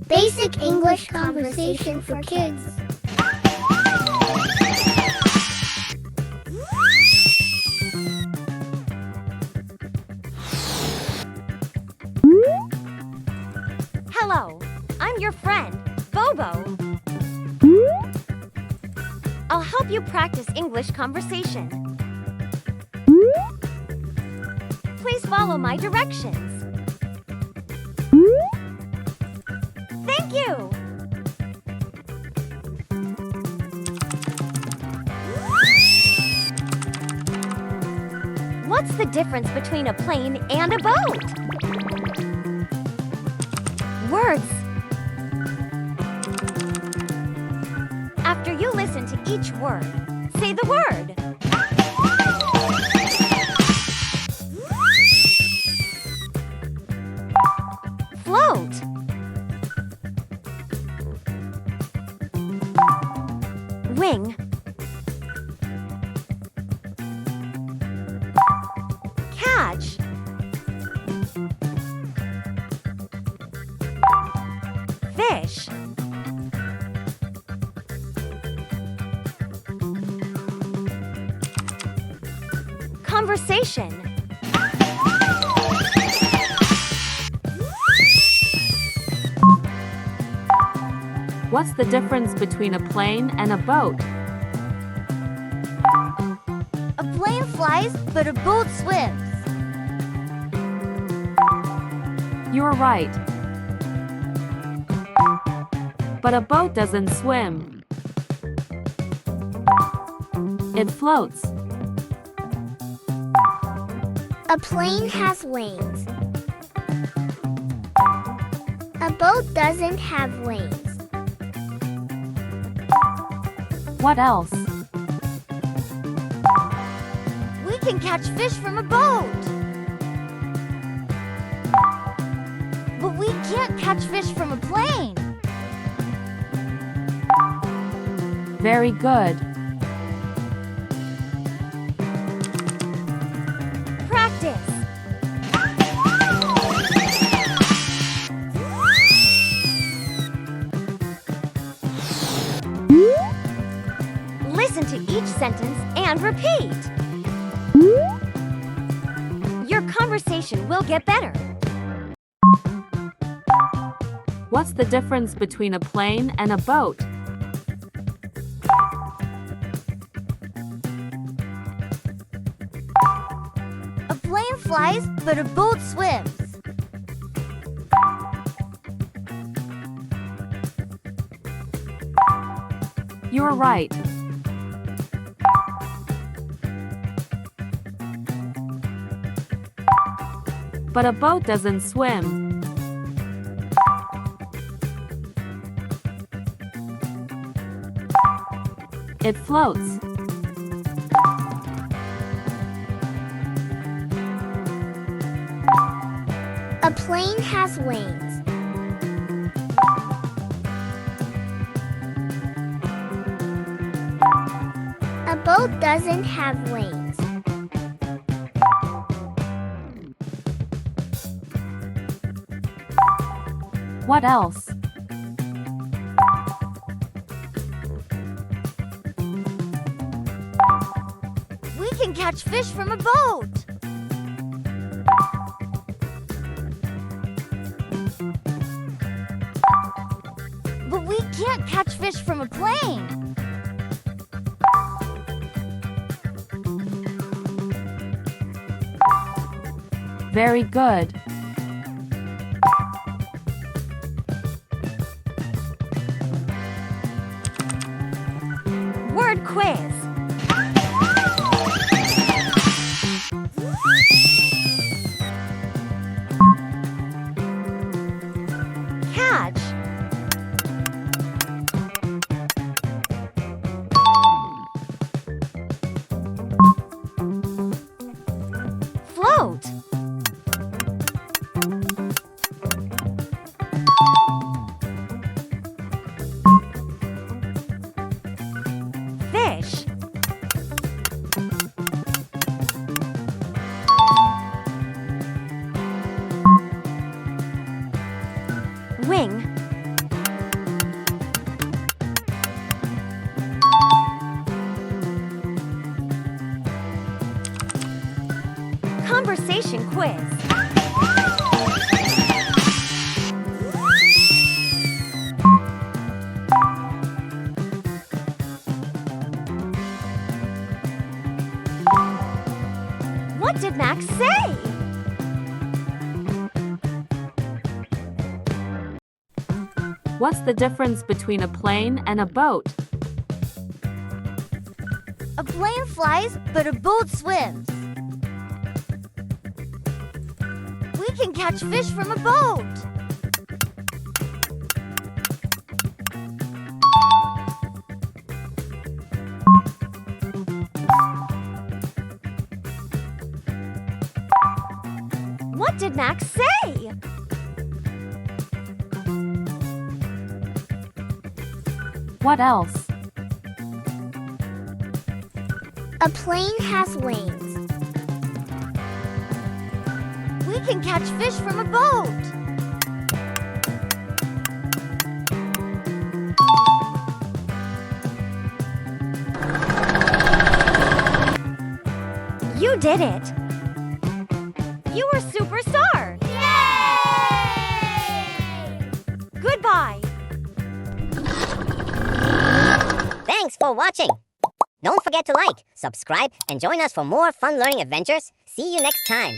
Basic English conversation for kids. Hello, I'm your friend, Bobo. I'll help you practice English conversation. Please follow my directions. Thank you! What's the difference between a plane and a boat? Words. After you listen to each word, say the word. Float. Wing. Catch. Fish. Conversation. What's the difference between a plane and a boat? A plane flies, but a boat swims. You're right. But a boat doesn't swim. It floats. A plane has wings. A boat doesn't have wings. What else? We can catch fish from a boat. But we can't catch fish from a plane. Very good. Practice. Listen to each sentence and repeat. Your conversation will get better. What's the difference between a plane and a boat? A plane flies, but a boat swims. You're right. But a boat doesn't swim. It floats. A plane has wings. A boat doesn't have wings. What else? We can catch fish from a boat. But we can't catch fish from a plane. Very good. Word quiz. Catch. Float. Fish. swing. Conversation quiz. What did Max say? What's the difference between a plane and a boat? A plane flies, but a boat swims. We can catch fish from a boat. What did Max say? What else? A plane has wings. We can catch fish from a boat. You did it. You were superstar. Yay! Goodbye. Thanks for watching. Don't forget to like, subscribe, and join us for more fun learning adventures. See you next time.